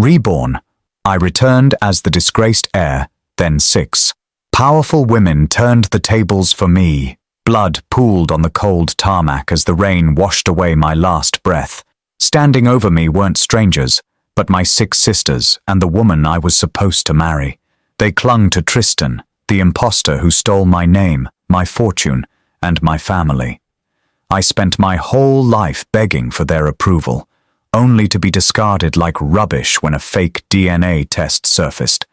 Reborn. I returned as the disgraced heir, then 6. Powerful women turned the tables for me. Blood pooled on the cold tarmac as the rain washed away my last breath. Standing over me weren't strangers, but my 6 sisters and the woman I was supposed to marry. They clung to Tristan, the imposter who stole my name, my fortune, and my family. I spent my whole life begging for their approval, only to be discarded like rubbish when a fake DNA test surfaced.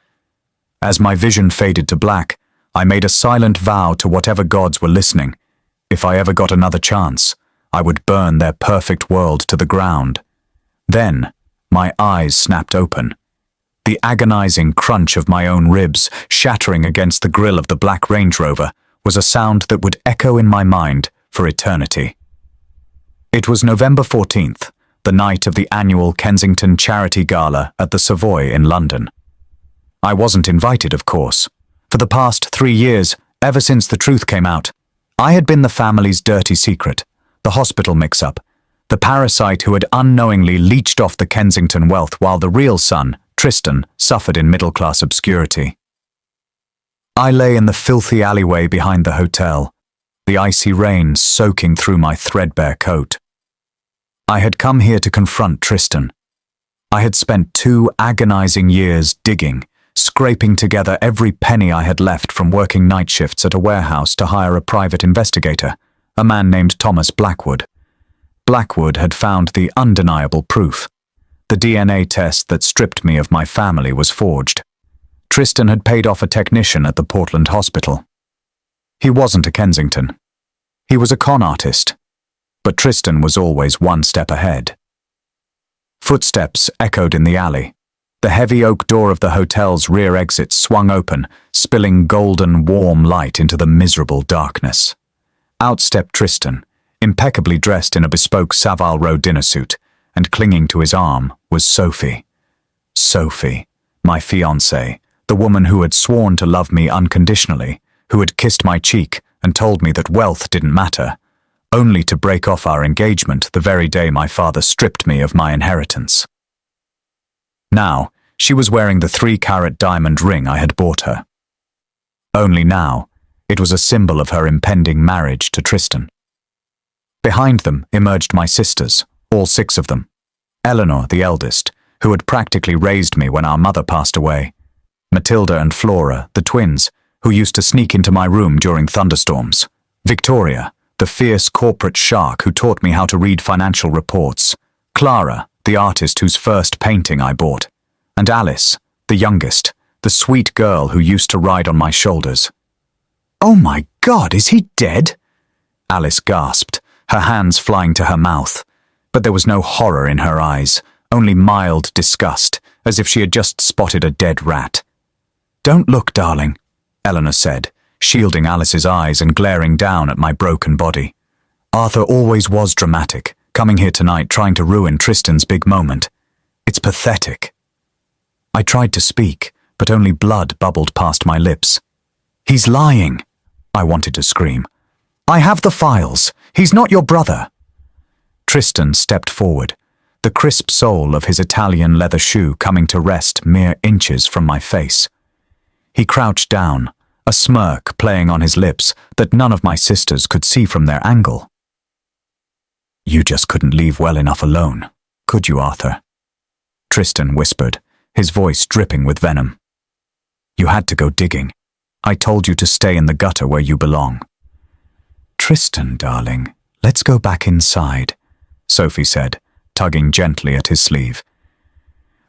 As my vision faded to black, I made a silent vow to whatever gods were listening. If I ever got another chance, I would burn their perfect world to the ground. Then, my eyes snapped open. The agonizing crunch of my own ribs shattering against the grille of the black Range Rover was a sound that would echo in my mind for eternity. It was November 14th, the night of the annual Kensington charity gala at the Savoy in London. I wasn't invited, of course. For the past 3 years, ever since the truth came out, I had been the family's dirty secret, the hospital mix-up, the parasite who had unknowingly leached off the Kensington wealth while the real son, Tristan, suffered in middle-class obscurity. I lay in the filthy alleyway behind the hotel, the icy rain soaking through my threadbare coat. I had come here to confront Tristan. I had spent 2 agonizing years digging, scraping together every penny I had left from working night shifts at a warehouse to hire a private investigator, a man named Thomas Blackwood. Blackwood had found the undeniable proof. The DNA test that stripped me of my family was forged. Tristan had paid off a technician at the Portland hospital. He wasn't a Kensington. He was a con artist. But Tristan was always one step ahead. Footsteps echoed in the alley. The heavy oak door of the hotel's rear exit swung open, spilling golden, warm light into the miserable darkness. Out stepped Tristan, impeccably dressed in a bespoke Savile Row dinner suit, and clinging to his arm was Sophie. Sophie, my fiancée, the woman who had sworn to love me unconditionally, who had kissed my cheek and told me that wealth didn't matter, only to break off our engagement the very day my father stripped me of my inheritance. Now, she was wearing the 3-carat diamond ring I had bought her. Only now, it was a symbol of her impending marriage to Tristan. Behind them emerged my sisters, all 6 of them. Eleanor, the eldest, who had practically raised me when our mother passed away. Matilda and Flora, the twins, who used to sneak into my room during thunderstorms. Victoria, the fierce corporate shark who taught me how to read financial reports. Clara, the artist whose first painting I bought. And Alice, the youngest, the sweet girl who used to ride on my shoulders. "Oh my God, is he dead?" Alice gasped, her hands flying to her mouth. But there was no horror in her eyes, only mild disgust, as if she had just spotted a dead rat. "Don't look, darling," Eleanor said, shielding Alice's eyes and glaring down at my broken body. "Arthur always was dramatic, coming here tonight trying to ruin Tristan's big moment. It's pathetic." I tried to speak, but only blood bubbled past my lips. "He's lying," I wanted to scream. "I have the files. He's not your brother." Tristan stepped forward, the crisp sole of his Italian leather shoe coming to rest mere inches from my face. He crouched down, a smirk playing on his lips that none of my sisters could see from their angle. "You just couldn't leave well enough alone, could you, Arthur?" Tristan whispered, his voice dripping with venom. "You had to go digging. I told you to stay in the gutter where you belong." "Tristan, darling, let's go back inside," Sophie said, tugging gently at his sleeve.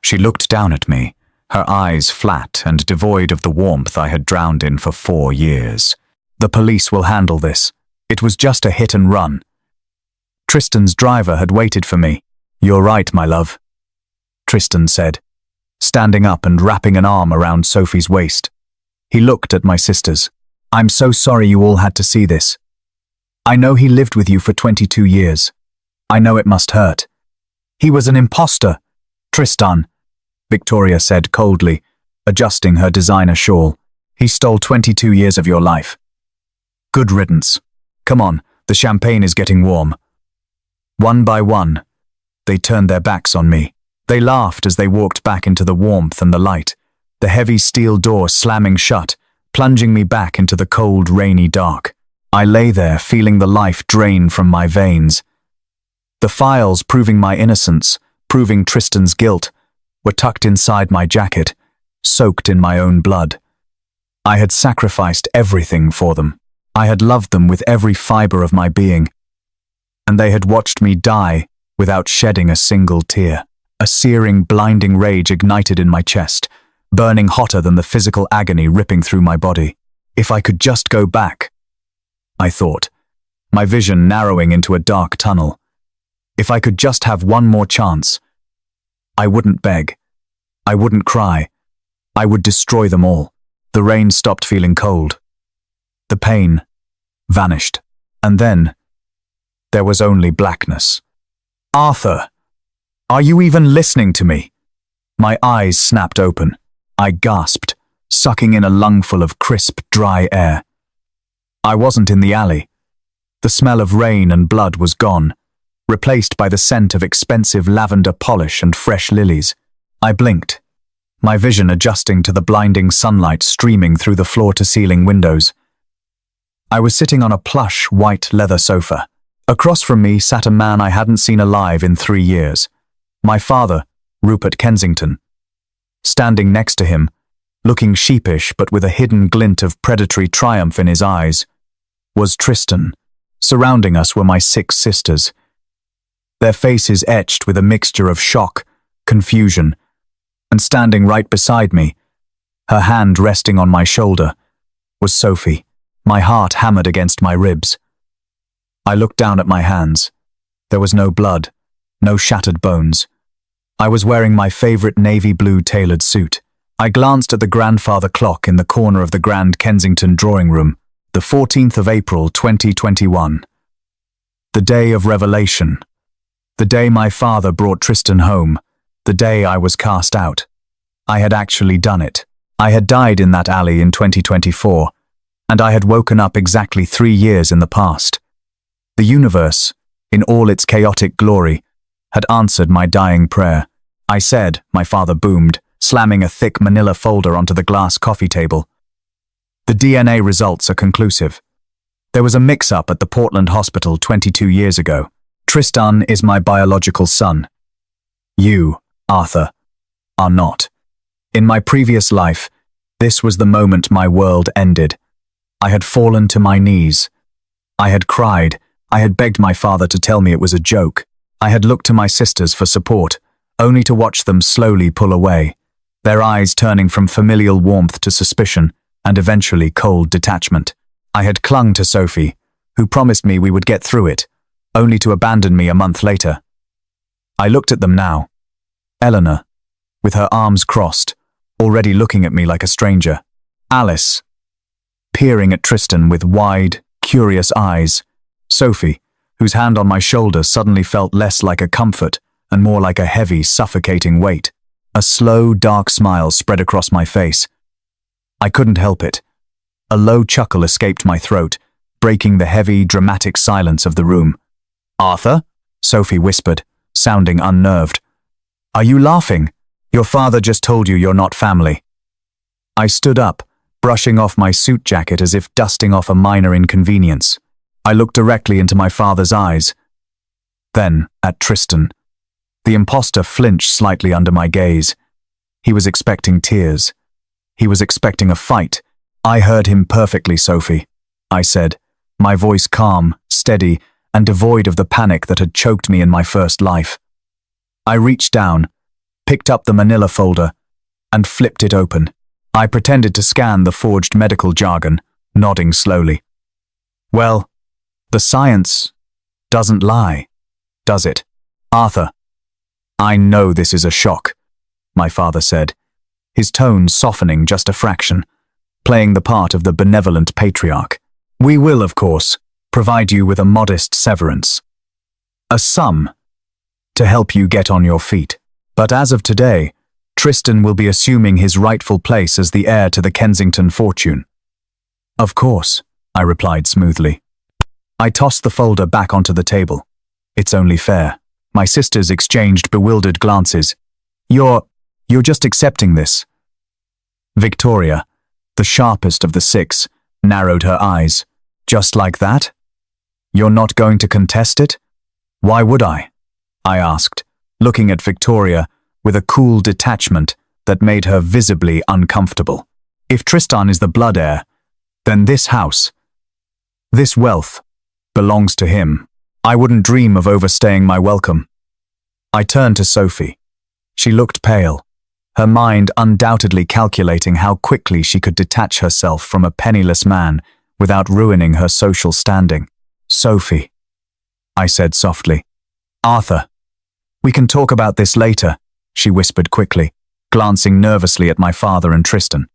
She looked down at me, her eyes flat and devoid of the warmth I had drowned in for 4 years. "The police will handle this. It was just a hit and run." Tristan's driver had waited for me. "You're right, my love," Tristan said, standing up and wrapping an arm around Sophie's waist. He looked at my sisters. "I'm so sorry you all had to see this. I know he lived with you for 22 years. I know it must hurt. He was an imposter, Tristan," Victoria said coldly, adjusting her designer shawl. "He stole 22 years of your life. Good riddance. Come on, the champagne is getting warm." One by one, they turned their backs on me, They laughed as they walked back into the warmth and the light, the heavy steel door slamming shut, plunging me back into the cold, rainy dark. I lay there, feeling the life drain from my veins. The files proving my innocence, proving Tristan's guilt, were tucked inside my jacket, soaked in my own blood. I had sacrificed everything for them. I had loved them with every fiber of my being, and they had watched me die without shedding a single tear. A searing, blinding rage ignited in my chest, burning hotter than the physical agony ripping through my body. If I could just go back, I thought, my vision narrowing into a dark tunnel. If I could just have one more chance, I wouldn't beg. I wouldn't cry. I would destroy them all. The rain stopped feeling cold. The pain vanished. And then there was only blackness. Arthur, are you even listening to me? My eyes snapped open. I gasped, sucking in a lungful of crisp, dry air. I wasn't in the alley. The smell of rain and blood was gone, replaced by the scent of expensive lavender polish and fresh lilies. I blinked, my vision adjusting to the blinding sunlight streaming through the floor-to-ceiling windows. I was sitting on a plush, white leather sofa. Across from me sat a man I hadn't seen alive in 3 years. My father, Rupert Kensington. Standing next to him, looking sheepish but with a hidden glint of predatory triumph in his eyes, was Tristan. Surrounding us were my 6 sisters. Their faces etched with a mixture of shock, confusion, and standing right beside me, her hand resting on my shoulder, was Sophie, my heart hammered against my ribs. I looked down at my hands. There was no blood, no shattered bones. I was wearing my favorite navy blue tailored suit. I glanced at the grandfather clock in the corner of the Grand Kensington drawing room, the 14th of April 2021. The day of revelation. The day my father brought Tristan home. The day I was cast out. I had actually done it. I had died in that alley in 2024, and I had woken up exactly 3 years in the past. The universe, in all its chaotic glory, had answered my dying prayer. I said, my father boomed, slamming a thick manila folder onto the glass coffee table. The DNA results are conclusive. There was a mix-up at the Portland hospital 22 years ago. Tristan is my biological son. You, Arthur, are not. In my previous life, this was the moment my world ended. I had fallen to my knees. I had cried. I had begged my father to tell me it was a joke. I had looked to my sisters for support, only to watch them slowly pull away, their eyes turning from familial warmth to suspicion and eventually cold detachment. I had clung to Sophie, who promised me we would get through it, only to abandon me a month later. I looked at them now. Eleanor, with her arms crossed, already looking at me like a stranger. Alice, peering at Tristan with wide, curious eyes. Sophie, whose hand on my shoulder suddenly felt less like a comfort and more like a heavy, suffocating weight. A slow, dark smile spread across my face. I couldn't help it. A low chuckle escaped my throat, breaking the heavy, dramatic silence of the room. "Arthur?" Sophie whispered, sounding unnerved. "Are you laughing? Your father just told you you're not family." I stood up, brushing off my suit jacket as if dusting off a minor inconvenience. I looked directly into my father's eyes. Then, at Tristan. The imposter flinched slightly under my gaze. He was expecting tears. He was expecting a fight. "I heard him perfectly, Sophie," I said, my voice calm, steady, and devoid of the panic that had choked me in my first life. I reached down, picked up the manila folder, and flipped it open. I pretended to scan the forged medical jargon, nodding slowly. "Well, the science doesn't lie, does it, Arthur?" "I know this is a shock," my father said, his tone softening just a fraction, playing the part of the benevolent patriarch. "We will, of course, provide you with a modest severance. A sum to help you get on your feet. But as of today, Tristan will be assuming his rightful place as the heir to the Kensington fortune." "Of course," I replied smoothly. I tossed the folder back onto the table. "It's only fair." My sisters exchanged bewildered glances. You're just accepting this. Victoria, the sharpest of the six, narrowed her eyes. Just like that? You're not going to contest it? Why would I asked, looking at Victoria with a cool detachment that made her visibly uncomfortable. If Tristan is the blood heir, then this house, this wealth, belongs to him. I wouldn't dream of overstaying my welcome. I turned to Sophie. She looked pale, her mind undoubtedly calculating how quickly she could detach herself from a penniless man without ruining her social standing. Sophie, I said softly. Arthur, we can talk about this later, she whispered quickly, glancing nervously at my father and Tristan.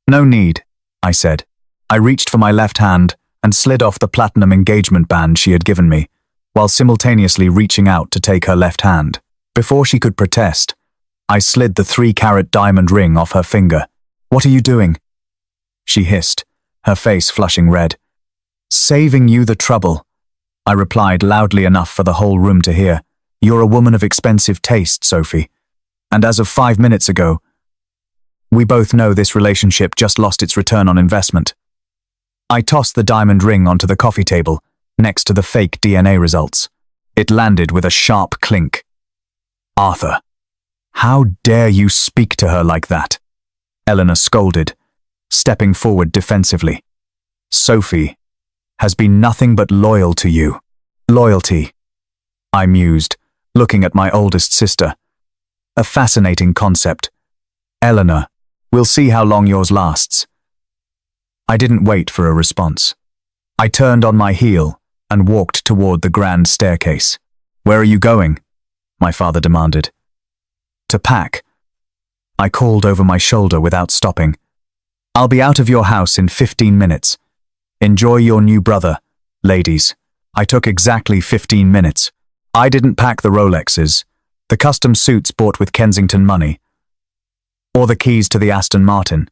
No need, I said. I reached for my left hand and slid off the platinum engagement band she had given me, while simultaneously reaching out to take her left hand. Before she could protest, I slid the 3-carat diamond ring off her finger. What are you doing? She hissed, her face flushing red. Saving you the trouble, I replied loudly enough for the whole room to hear. You're a woman of expensive taste, Sophie. And as of 5 minutes ago, we both know this relationship just lost its return on investment. I tossed the diamond ring onto the coffee table, next to the fake DNA results. It landed with a sharp clink. Arthur, how dare you speak to her like that? Eleanor scolded, stepping forward defensively. Sophie has been nothing but loyal to you. Loyalty, I mused, looking at my oldest sister. A fascinating concept. Eleanor, we'll see how long yours lasts. I didn't wait for a response. I turned on my heel and walked toward the grand staircase. Where are you going? My father demanded. To pack. I called over my shoulder without stopping. I'll be out of your house in 15 minutes. Enjoy your new brother, ladies. I took exactly 15 minutes. I didn't pack the Rolexes, the custom suits bought with Kensington money, or the keys to the Aston Martin.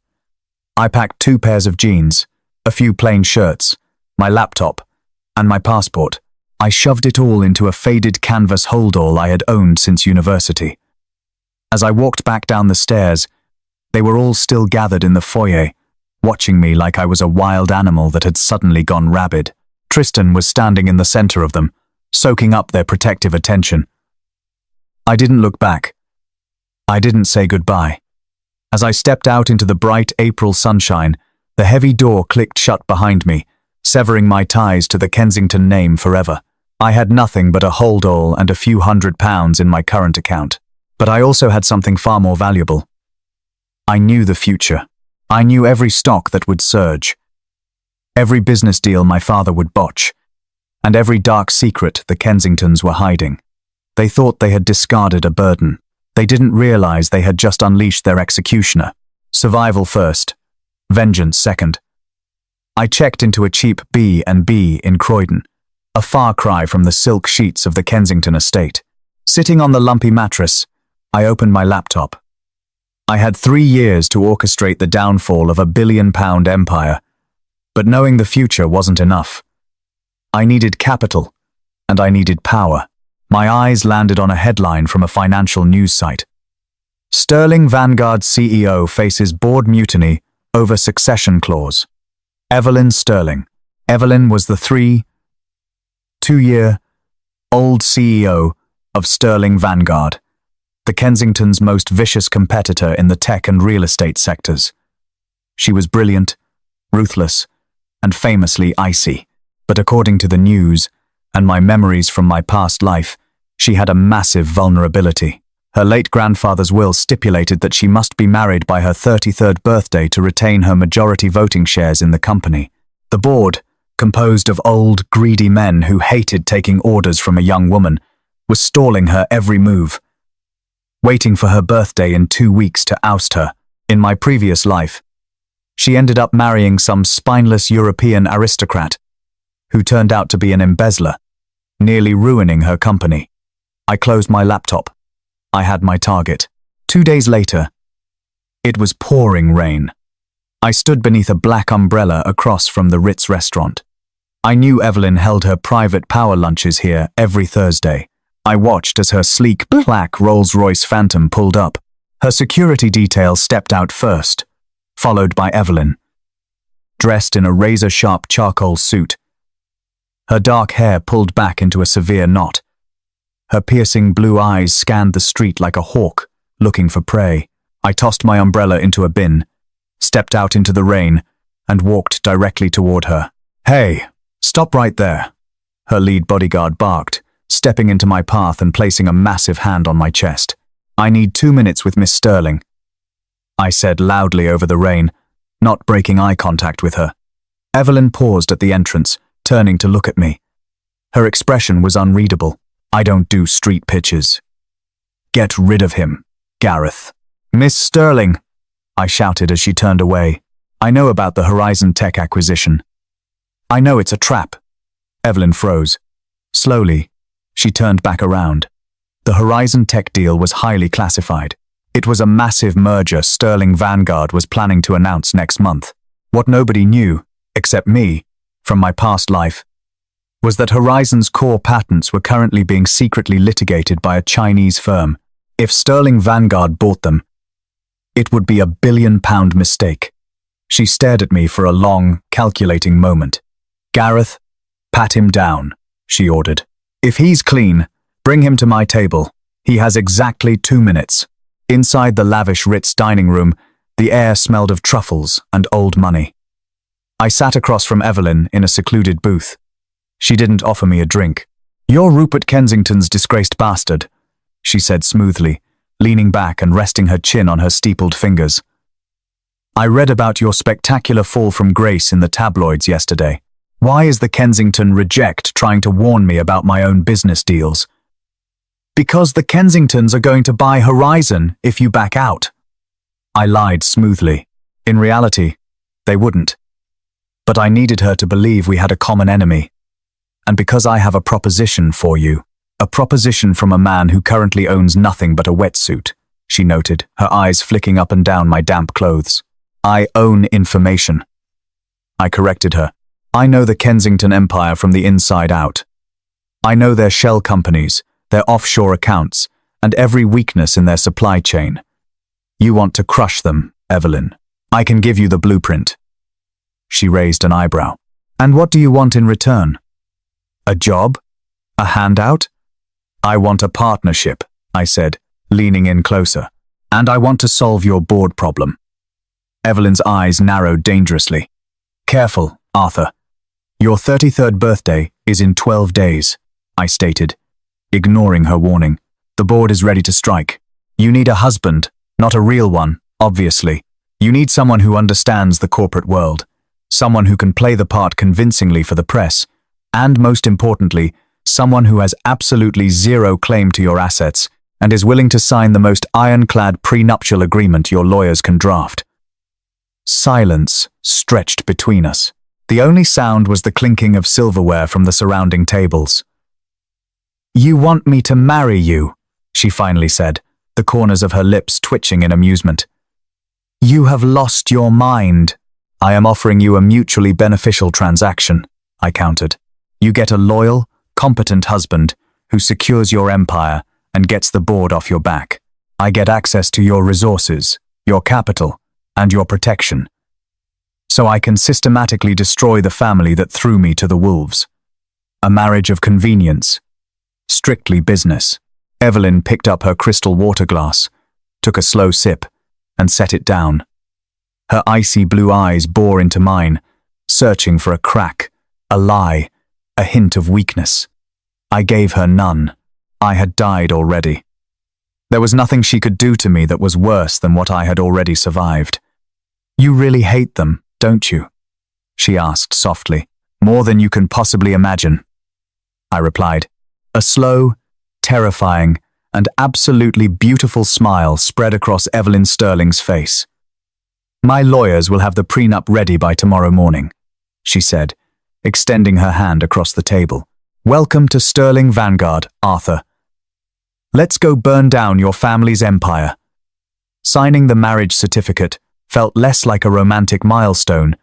I packed 2 pairs of jeans, a few plain shirts, my laptop, and my passport. I shoved it all into a faded canvas holdall I had owned since university. As I walked back down the stairs, they were all still gathered in the foyer, watching me like I was a wild animal that had suddenly gone rabid. Tristan was standing in the center of them, soaking up their protective attention. I didn't look back. I didn't say goodbye. As I stepped out into the bright April sunshine, the heavy door clicked shut behind me, severing my ties to the Kensington name forever. I had nothing but a holdall and a few £100 in my current account. But I also had something far more valuable. I knew the future. I knew every stock that would surge, every business deal my father would botch, and every dark secret the Kensingtons were hiding. They thought they had discarded a burden. They didn't realize they had just unleashed their executioner. Survival first, vengeance second. I checked into a cheap B&B in Croydon, a far cry from the silk sheets of the Kensington estate. Sitting on the lumpy mattress, I opened my laptop. I had 3 years to orchestrate the downfall of a £1 billion empire, but knowing the future wasn't enough. I needed capital, and I needed power. My eyes landed on a headline from a financial news site. Sterling Vanguard CEO faces board mutiny over succession clause. Evelyn Sterling. Evelyn was the 2-year-old CEO of Sterling Vanguard, the Kensington's most vicious competitor in the tech and real estate sectors. She was brilliant, ruthless, and famously icy, but according to the news and my memories from my past life, she had a massive vulnerability. Her late grandfather's will stipulated that she must be married by her 33rd birthday to retain her majority voting shares in the company. The board, composed of old, greedy men who hated taking orders from a young woman, was stalling her every move, waiting for her birthday in 2 weeks to oust her. In my previous life, she ended up marrying some spineless European aristocrat who turned out to be an embezzler, nearly ruining her company. I closed my laptop. I had my target. 2 days later, it was pouring rain. I stood beneath a black umbrella across from the Ritz restaurant. I knew Evelyn held her private power lunches here every Thursday. I watched as her sleek black Rolls-Royce Phantom pulled up. Her security detail stepped out first, followed by Evelyn, dressed in a razor-sharp charcoal suit. Her dark hair pulled back into a severe knot. Her piercing blue eyes scanned the street like a hawk, looking for prey. I tossed my umbrella into a bin, stepped out into the rain, and walked directly toward her. "Hey, stop right there," her lead bodyguard barked, stepping into my path and placing a massive hand on my chest. "I need 2 minutes with Miss Sterling," I said loudly over the rain, not breaking eye contact with her. Evelyn paused at the entrance, turning to look at me. Her expression was unreadable. "I don't do street pitches." "Get rid of him, Gareth." "Miss Sterling," I shouted as she turned away. "I know about the Horizon Tech acquisition." "I know it's a trap." Evelyn froze. Slowly, she turned back around. The Horizon Tech deal was highly classified. It was a massive merger Sterling Vanguard was planning to announce next month. What nobody knew, except me, from my past life, was that Horizon's core patents were currently being secretly litigated by a Chinese firm. If Sterling Vanguard bought them, it would be a billion-pound mistake. She stared at me for a long, calculating moment. "Gareth, pat him down," she ordered. "If he's clean, bring him to my table. He has exactly 2 minutes." Inside the lavish Ritz dining room, the air smelled of truffles and old money. I sat across from Evelyn in a secluded booth. She didn't offer me a drink. "You're Rupert Kensington's disgraced bastard," she said smoothly, leaning back and resting her chin on her steepled fingers. "I read about your spectacular fall from grace in the tabloids yesterday. Why is the Kensington reject trying to warn me about my own business deals?" "Because the Kensingtons are going to buy Horizon if you back out." I lied smoothly. In reality, they wouldn't. But I needed her to believe we had a common enemy. "And because I have a proposition for you. A proposition from a man who currently owns nothing but a wetsuit," she noted, her eyes flicking up and down my damp clothes. "I own information." I corrected her. "I know the Kensington Empire from the inside out. I know their shell companies, their offshore accounts, and every weakness in their supply chain. You want to crush them, Evelyn. I can give you the blueprint." She raised an eyebrow. "And what do you want in return? A job? A handout?" "I want a partnership," I said, leaning in closer. "And I want to solve your board problem." Evelyn's eyes narrowed dangerously. "Careful, Arthur. Your 33rd birthday is in 12 days, I stated, ignoring her warning. "The board is ready to strike. You need a husband, not a real one, obviously. You need someone who understands the corporate world, someone who can play the part convincingly for the press, and most importantly, someone who has absolutely zero claim to your assets and is willing to sign the most ironclad prenuptial agreement your lawyers can draft." Silence stretched between us. The only sound was the clinking of silverware from the surrounding tables. "You want me to marry you," she finally said, the corners of her lips twitching in amusement. "You have lost your mind." "I am offering you a mutually beneficial transaction," I countered. "You get a loyal, competent husband who secures your empire and gets the board off your back. I get access to your resources, your capital, and your protection. So I can systematically destroy the family that threw me to the wolves. A marriage of convenience. Strictly business." Evelyn picked up her crystal water glass, took a slow sip, and set it down. Her icy blue eyes bore into mine, searching for a crack, a lie, a hint of weakness. I gave her none. I had died already. There was nothing she could do to me that was worse than what I had already survived. "You really hate them, don't you?" she asked softly. "More than you can possibly imagine," I replied. A slow, terrifying, and absolutely beautiful smile spread across Evelyn Sterling's face. "My lawyers will have the prenup ready by tomorrow morning," she said, extending her hand across the table. "Welcome to Sterling Vanguard, Arthur. Let's go burn down your family's empire." Signing the marriage certificate felt less like a romantic milestone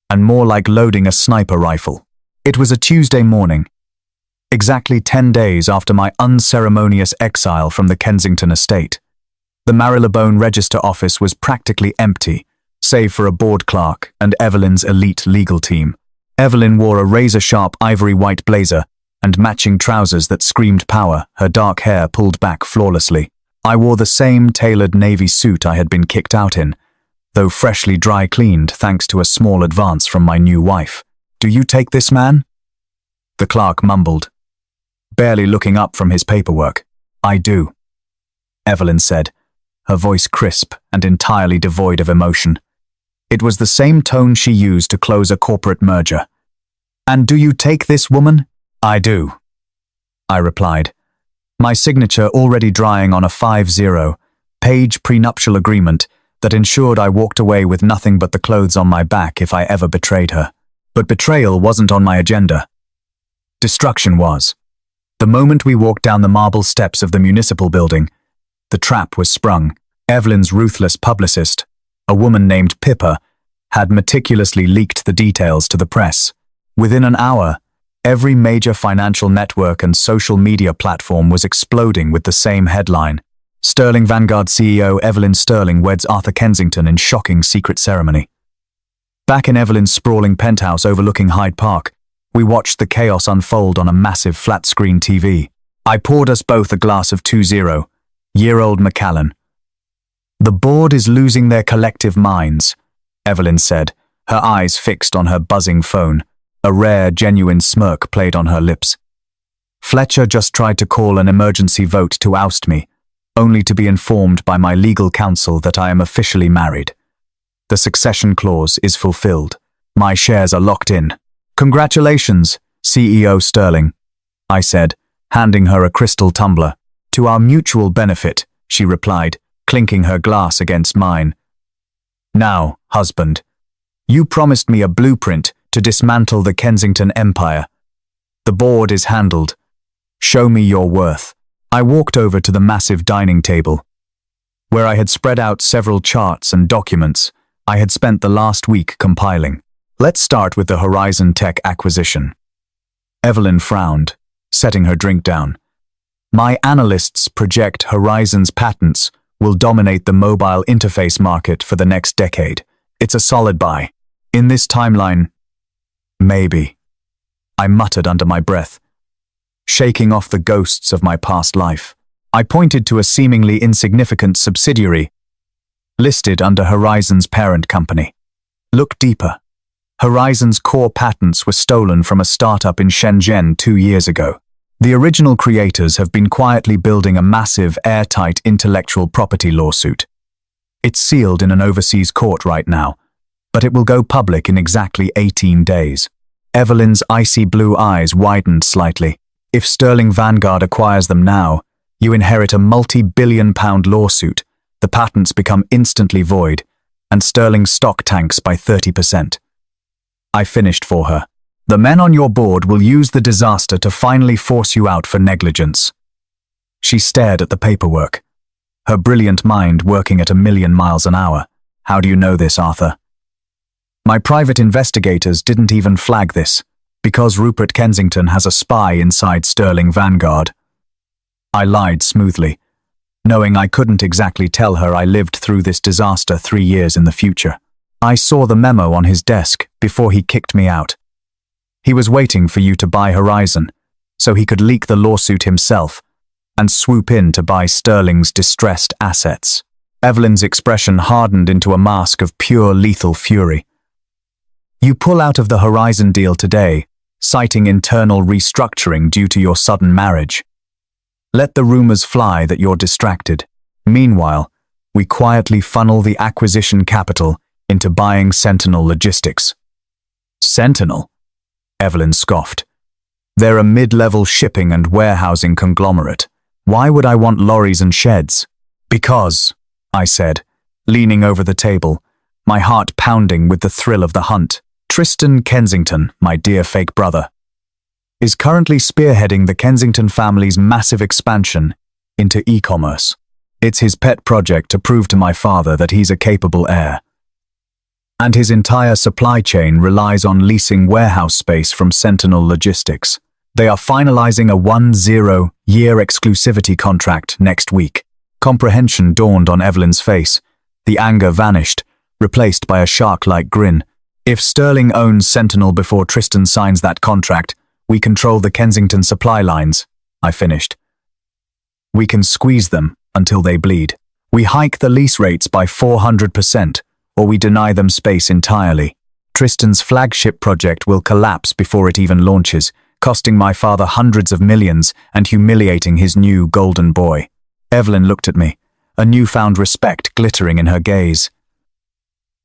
and more like loading a sniper rifle. It was a Tuesday morning. exactly 10 days after my unceremonious exile from the Kensington estate. The Marylebone Register office was practically empty, save for a board clerk and Evelyn's elite legal team. Evelyn wore a razor-sharp ivory-white blazer and matching trousers that screamed power, her dark hair pulled back flawlessly. I wore the same tailored navy suit I had been kicked out in, though freshly dry-cleaned thanks to a small advance from my new wife. "Do you take this, man?" The clerk mumbled, barely looking up from his paperwork. "I do," Evelyn said, her voice crisp and entirely devoid of emotion. It was the same tone she used to close a corporate merger. "And do you take this, woman?" "I do," I replied, my signature already drying on a 50-page prenuptial agreement that ensured I walked away with nothing but the clothes on my back if I ever betrayed her. But betrayal wasn't on my agenda. Destruction was. The moment we walked down the marble steps of the municipal building, the trap was sprung. Evelyn's ruthless publicist, a woman named Pippa, had meticulously leaked the details to the press. Within an hour, every major financial network and social media platform was exploding with the same headline: Sterling Vanguard CEO Evelyn Sterling weds Arthur Kensington in shocking secret ceremony. Back in Evelyn's sprawling penthouse overlooking Hyde Park, we watched the chaos unfold on a massive flat-screen TV. I poured us both a glass of 20-year-old Macallan. "The board is losing their collective minds," Evelyn said, her eyes fixed on her buzzing phone. A rare, genuine smirk played on her lips. "Fletcher just tried to call an emergency vote to oust me, only to be informed by my legal counsel that I am officially married. The succession clause is fulfilled. My shares are locked in." "Congratulations, CEO Sterling," I said, handing her a crystal tumbler. "To our mutual benefit," she replied, clinking her glass against mine. "Now, husband, you promised me a blueprint to dismantle the Kensington empire. The board is handled. Show me your worth." I walked over to the massive dining table, where I had spread out several charts and documents I had spent the last week compiling. "Let's start with the Horizon Tech acquisition." Evelyn frowned, setting her drink down. "My analysts project Horizon's patents will dominate the mobile interface market for the next decade. It's a solid buy. In this timeline, maybe," I muttered under my breath, shaking off the ghosts of my past life. I pointed to a seemingly insignificant subsidiary listed under Horizon's parent company. "Look deeper. Horizon's core patents were stolen from a startup in Shenzhen 2 years ago. The original creators have been quietly building a massive, airtight intellectual property lawsuit. It's sealed in an overseas court right now, but it will go public in exactly 18 days. Evelyn's icy blue eyes widened slightly. "If Sterling Vanguard acquires them now, you inherit a multi-billion-pound lawsuit, the patents become instantly void, and Sterling's stock tanks by 30%. I finished for her. "The men on your board will use the disaster to finally force you out for negligence." She stared at the paperwork, her brilliant mind working at 1,000,000 miles an hour. "How do you know this, Arthur?" "My private investigators didn't even flag this, because Rupert Kensington has a spy inside Sterling Vanguard." I lied smoothly, knowing I couldn't exactly tell her I lived through this disaster 3 years in the future. "I saw the memo on his desk before he kicked me out. He was waiting for you to buy Horizon, so he could leak the lawsuit himself and swoop in to buy Sterling's distressed assets." Evelyn's expression hardened into a mask of pure lethal fury. "You pull out of the Horizon deal today, citing internal restructuring due to your sudden marriage. Let the rumors fly that you're distracted. Meanwhile, we quietly funnel the acquisition capital into buying Sentinel Logistics." "Sentinel?" Evelyn scoffed. "They're a mid-level shipping and warehousing conglomerate. Why would I want lorries and sheds?" "Because," I said, leaning over the table, my heart pounding with the thrill of the hunt, "Tristan Kensington, my dear fake brother, is currently spearheading the Kensington family's massive expansion into e-commerce. It's his pet project to prove to my father that he's a capable heir. And his entire supply chain relies on leasing warehouse space from Sentinel Logistics. They are finalizing a 10-year exclusivity contract next week. Comprehension dawned on Evelyn's face. The anger vanished, replaced by a shark-like grin. If Sterling owns Sentinel before Tristan signs that contract, we control the Kensington supply lines, I finished. We can squeeze them until they bleed. We hike the lease rates by 400%, or we deny them space entirely. Tristan's flagship project will collapse before it even launches, costing my father hundreds of millions and humiliating his new golden boy. Evelyn looked at me, a newfound respect glittering in her gaze.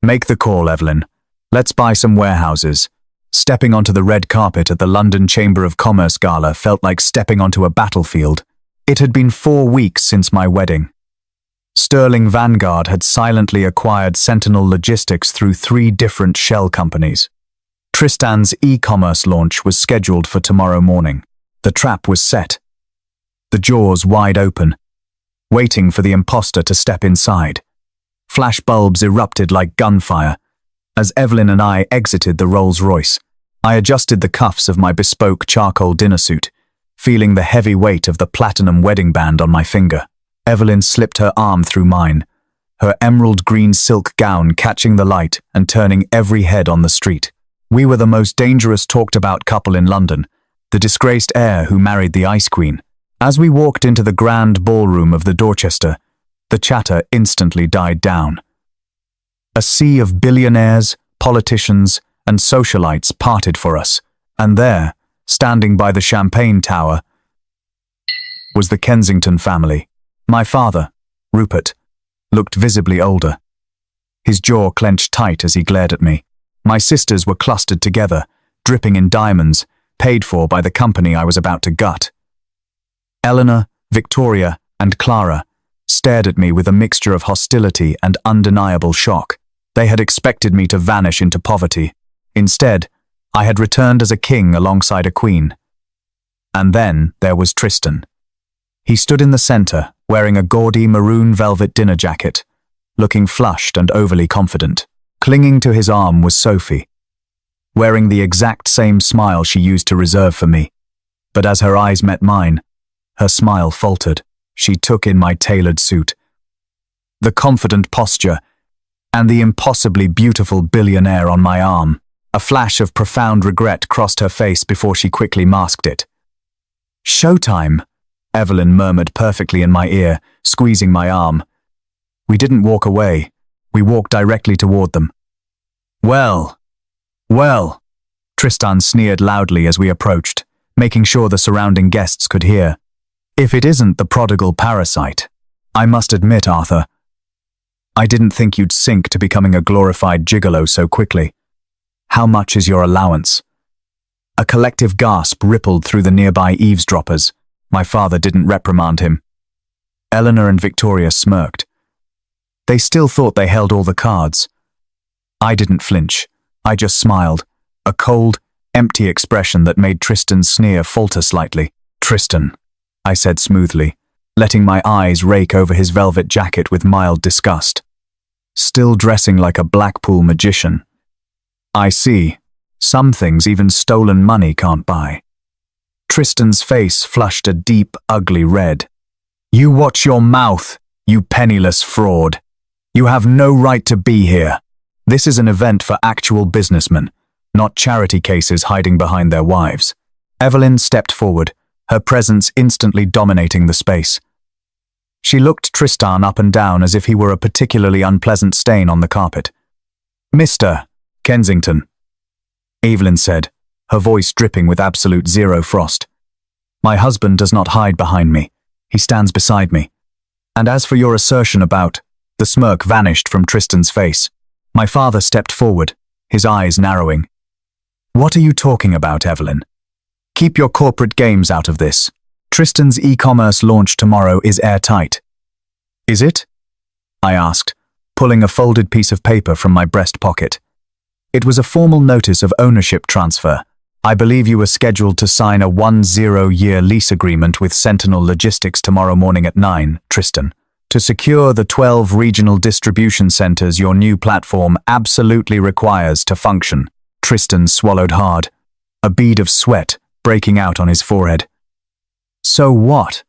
Make the call, Evelyn. Let's buy some warehouses. Stepping onto the red carpet at the London Chamber of Commerce Gala felt like stepping onto a battlefield. It had been 4 weeks since my wedding. Sterling Vanguard had silently acquired Sentinel Logistics through 3 different shell companies. Tristan's e-commerce launch was scheduled for tomorrow morning. The trap was set. The jaws wide open, waiting for the imposter to step inside. Flash bulbs erupted like gunfire. As Evelyn and I exited the Rolls-Royce, I adjusted the cuffs of my bespoke charcoal dinner suit, feeling the heavy weight of the platinum wedding band on my finger. Evelyn slipped her arm through mine, her emerald green silk gown catching the light and turning every head on the street. We were the most dangerous talked-about couple in London, the disgraced heir who married the Ice Queen. As we walked into the grand ballroom of the Dorchester, the chatter instantly died down. A sea of billionaires, politicians, and socialites parted for us, and there, standing by the champagne tower, was the Kensington family. My father, Rupert, looked visibly older. His jaw clenched tight as he glared at me. My sisters were clustered together, dripping in diamonds, paid for by the company I was about to gut. Eleanor, Victoria, and Clara stared at me with a mixture of hostility and undeniable shock. They had expected me to vanish into poverty. Instead, I had returned as a king alongside a queen. And then there was Tristan. He stood in the center, wearing a gaudy maroon velvet dinner jacket, looking flushed and overly confident. Clinging to his arm was Sophie, wearing the exact same smile she used to reserve for me. But as her eyes met mine, her smile faltered. She took in my tailored suit, the confident posture, and the impossibly beautiful billionaire on my arm. A flash of profound regret crossed her face before she quickly masked it. "Showtime," Evelyn murmured perfectly in my ear, squeezing my arm. We didn't walk away. We walked directly toward them. Well, Tristan sneered loudly as we approached, making sure the surrounding guests could hear. "If it isn't the prodigal parasite, I must admit, Arthur, I didn't think you'd sink to becoming a glorified gigolo so quickly. How much is your allowance?" A collective gasp rippled through the nearby eavesdroppers. My father didn't reprimand him. Eleanor and Victoria smirked. They still thought they held all the cards. I didn't flinch. I just smiled, a cold, empty expression that made Tristan's sneer falter slightly. "Tristan," I said smoothly, letting my eyes rake over his velvet jacket with mild disgust. Still dressing like a Blackpool magician. "I see. Some things even stolen money can't buy." Tristan's face flushed a deep, ugly red. "You watch your mouth, you penniless fraud. You have no right to be here. This is an event for actual businessmen, not charity cases hiding behind their wives." Evelyn stepped forward, her presence instantly dominating the space. She looked Tristan up and down as if he were a particularly unpleasant stain on the carpet. "Mr. Kensington," Evelyn said, her voice dripping with absolute zero frost. "My husband does not hide behind me. He stands beside me. And as for your assertion about..." The smirk vanished from Tristan's face. My father stepped forward, his eyes narrowing. "What are you talking about, Evelyn? Keep your corporate games out of this. Tristan's e-commerce launch tomorrow is airtight." "Is it?" I asked, pulling a folded piece of paper from my breast pocket. It was a formal notice of ownership transfer. "I believe you were scheduled to sign a 10-year lease agreement with Sentinel Logistics tomorrow morning at 9, Tristan. To secure the 12 regional distribution centers your new platform absolutely requires to function." Tristan swallowed hard. A bead of sweat breaking out on his forehead. So what?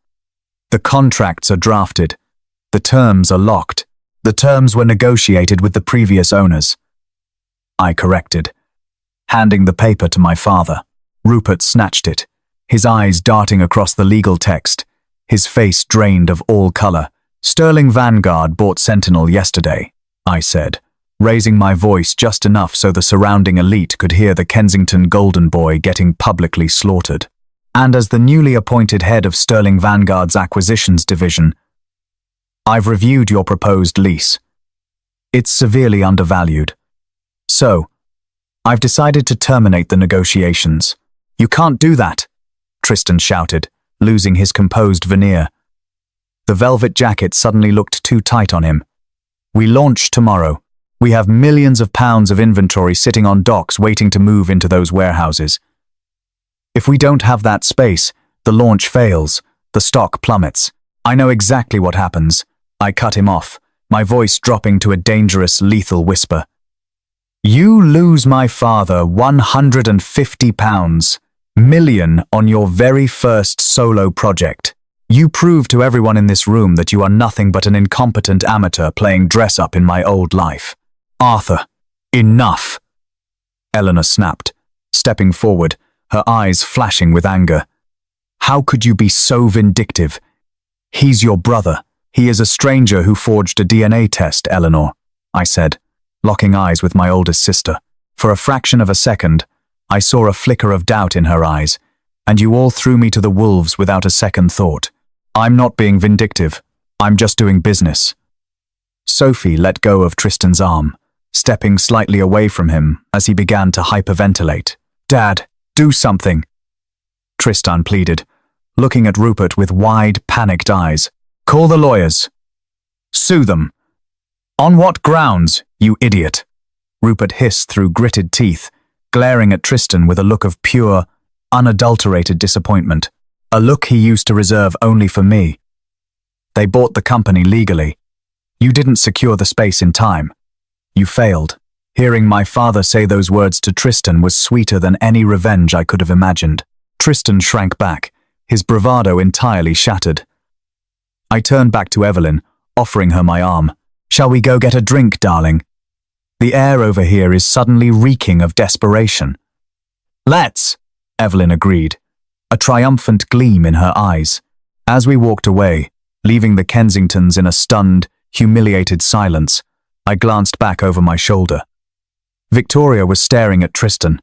The contracts are drafted. The terms are locked. The terms were negotiated with the previous owners. I corrected, handing the paper to my father. Rupert snatched it, his eyes darting across the legal text, his face drained of all color. Sterling Vanguard bought Sentinel yesterday, I said, raising my voice just enough so the surrounding elite could hear the Kensington golden boy getting publicly slaughtered. And as the newly appointed head of Sterling Vanguard's acquisitions division, I've reviewed your proposed lease. It's severely undervalued. So, I've decided to terminate the negotiations. You can't do that, Tristan shouted, losing his composed veneer. The velvet jacket suddenly looked too tight on him. We launch tomorrow. We have millions of pounds of inventory sitting on docks waiting to move into those warehouses. If we don't have that space, the launch fails, the stock plummets. I know exactly what happens. I cut him off, my voice dropping to a dangerous, lethal whisper. You lose my father £150 million on your very first solo project. You prove to everyone in this room that you are nothing but an incompetent amateur playing dress-up in my old life. Arthur, enough! Eleanor snapped, stepping forward, her eyes flashing with anger. How could you be so vindictive? He's your brother. He is a stranger who forged a DNA test, Eleanor, I said, locking eyes with my oldest sister. For a fraction of a second, I saw a flicker of doubt in her eyes, and you all threw me to the wolves without a second thought. I'm not being vindictive. I'm just doing business. Sophie let go of Tristan's arm, stepping slightly away from him as he began to hyperventilate. Dad, do something, Tristan pleaded, looking at Rupert with wide, panicked eyes. Call the lawyers. Sue them. On what grounds, you idiot? Rupert hissed through gritted teeth, glaring at Tristan with a look of pure, unadulterated disappointment, a look he used to reserve only for me. They bought the company legally. You didn't secure the space in time. You failed. Hearing my father say those words to Tristan was sweeter than any revenge I could have imagined. Tristan shrank back, his bravado entirely shattered. I turned back to Evelyn, offering her my arm. Shall we go get a drink, darling? The air over here is suddenly reeking of desperation. Let's, Evelyn agreed, a triumphant gleam in her eyes. As we walked away, leaving the Kensingtons in a stunned, humiliated silence, I glanced back over my shoulder. Victoria was staring at Tristan,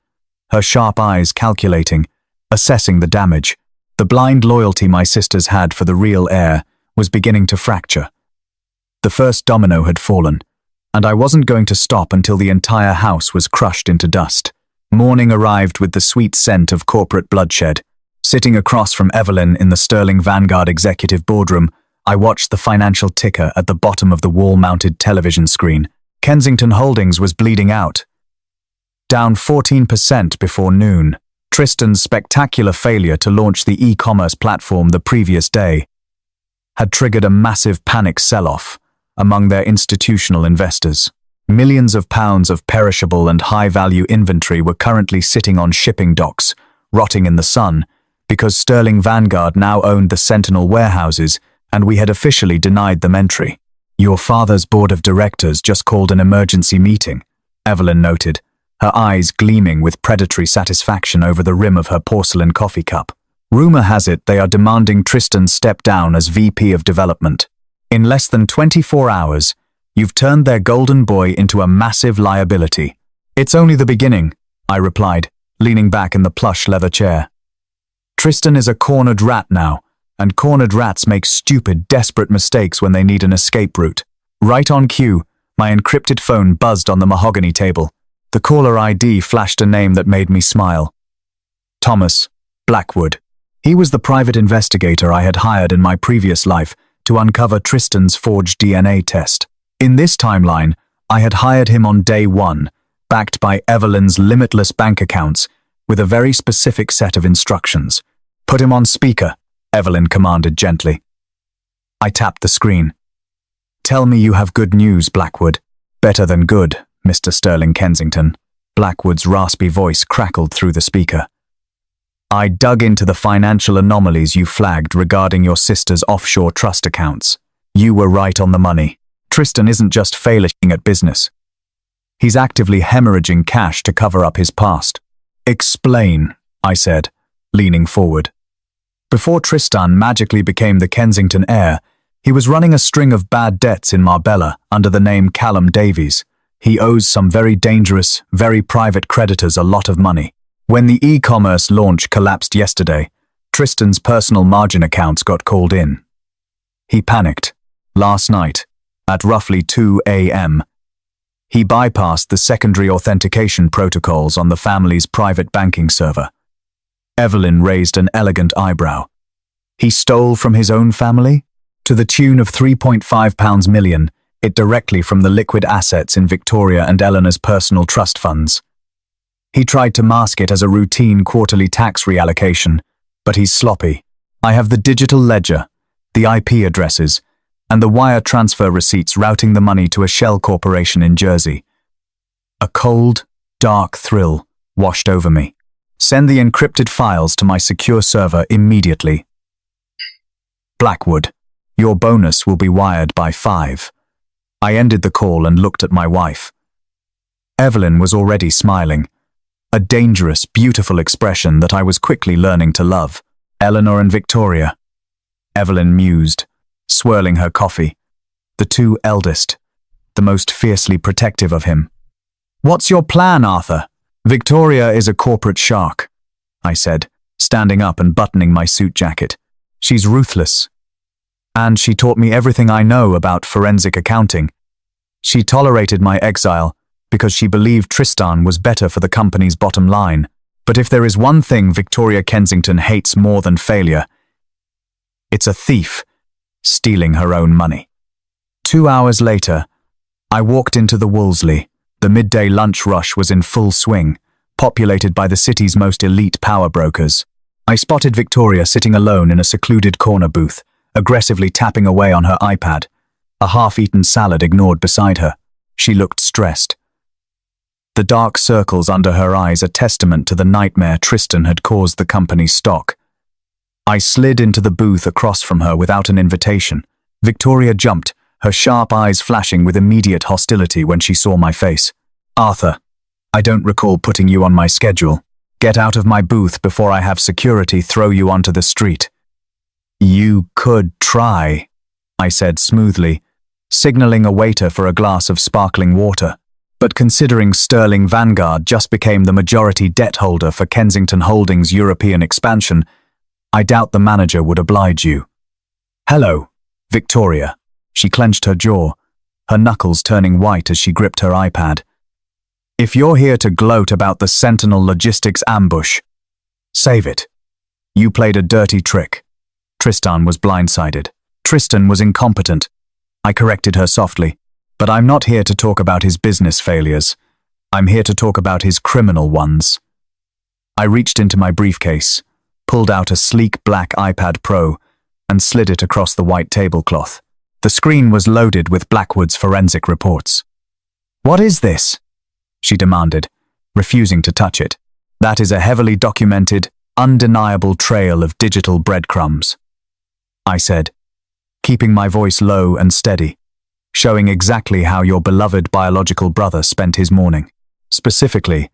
her sharp eyes calculating, assessing the damage. The blind loyalty my sisters had for the real heir was beginning to fracture. The first domino had fallen, and I wasn't going to stop until the entire house was crushed into dust. Morning arrived with the sweet scent of corporate bloodshed. Sitting across from Evelyn in the Sterling Vanguard executive boardroom, I watched the financial ticker at the bottom of the wall-mounted television screen. Kensington Holdings was bleeding out, down 14% before noon. Tristan's spectacular failure to launch the e-commerce platform the previous day had triggered a massive panic sell-off among their institutional investors. Millions of pounds of perishable and high-value inventory were currently sitting on shipping docks, rotting in the sun, because Sterling Vanguard now owned the Sentinel warehouses and we had officially denied them entry. Your father's board of directors just called an emergency meeting, Evelyn noted, her eyes gleaming with predatory satisfaction over the rim of her porcelain coffee cup. Rumor has it they are demanding Tristan step down as VP of Development. In less than 24 hours, you've turned their golden boy into a massive liability. It's only the beginning, I replied, leaning back in the plush leather chair. Tristan is a cornered rat now, and cornered rats make stupid, desperate mistakes when they need an escape route. Right on cue, my encrypted phone buzzed on the mahogany table. The caller ID flashed a name that made me smile. Thomas Blackwood. He was the private investigator I had hired in my previous life to uncover Tristan's forged DNA test. In this timeline, I had hired him on day one, backed by Evelyn's limitless bank accounts, with a very specific set of instructions. Put him on speaker, Evelyn commanded gently. I tapped the screen. Tell me you have good news, Blackwood. Better than good, Mr. Sterling Kensington. Blackwood's raspy voice crackled through the speaker. I dug into the financial anomalies you flagged regarding your sister's offshore trust accounts. You were right on the money. Tristan isn't just failing at business. He's actively hemorrhaging cash to cover up his past. Explain, I said, leaning forward. Before Tristan magically became the Kensington heir, he was running a string of bad debts in Marbella under the name Callum Davies. He owes some very dangerous, very private creditors a lot of money. When the e-commerce launch collapsed yesterday, Tristan's personal margin accounts got called in. He panicked. Last night, at roughly 2 a.m., he bypassed the secondary authentication protocols on the family's private banking server. Evelyn raised an elegant eyebrow. He stole from his own family? To the tune of £3.5 million, it directly from the liquid assets in Victoria and Eleanor's personal trust funds. He tried to mask it as a routine quarterly tax reallocation, but he's sloppy. I have the digital ledger, the IP addresses, and the wire transfer receipts routing the money to a shell corporation in Jersey. A cold, dark thrill washed over me. Send the encrypted files to my secure server immediately. Blackwood, your bonus will be wired by 5. I ended the call and looked at my wife. Evelyn was already smiling. A dangerous, beautiful expression that I was quickly learning to love. Eleanor and Victoria. Evelyn mused, swirling her coffee. The two eldest, the most fiercely protective of him. What's your plan, Arthur? Victoria is a corporate shark, I said, standing up and buttoning my suit jacket. She's ruthless. And she taught me everything I know about forensic accounting. She tolerated my exile because she believed Tristan was better for the company's bottom line. But if there is one thing Victoria Kensington hates more than failure, it's a thief stealing her own money. 2 hours later, I walked into the Wolseley. The midday lunch rush was in full swing, populated by the city's most elite power brokers. I spotted Victoria sitting alone in a secluded corner booth, aggressively tapping away on her iPad, a half-eaten salad ignored beside her. She looked stressed. The dark circles under her eyes a testament to the nightmare Tristan had caused the company's stock. I slid into the booth across from her without an invitation. Victoria jumped, her sharp eyes flashing with immediate hostility when she saw my face. Arthur, I don't recall putting you on my schedule. Get out of my booth before I have security throw you onto the street. You could try, I said smoothly, signaling a waiter for a glass of sparkling water. But considering Sterling Vanguard just became the majority debt holder for Kensington Holdings' European expansion, I doubt the manager would oblige you. Hello, Victoria. She clenched her jaw, her knuckles turning white as she gripped her iPad. If you're here to gloat about the Sentinel Logistics ambush, save it. You played a dirty trick. Tristan was blindsided. Tristan was incompetent. I corrected her softly. But I'm not here to talk about his business failures. I'm here to talk about his criminal ones. I reached into my briefcase, pulled out a sleek black iPad Pro, and slid it across the white tablecloth. The screen was loaded with Blackwood's forensic reports. What is this? She demanded, refusing to touch it. That is a heavily documented, undeniable trail of digital breadcrumbs, I said, keeping my voice low and steady, showing exactly how your beloved biological brother spent his morning. Specifically,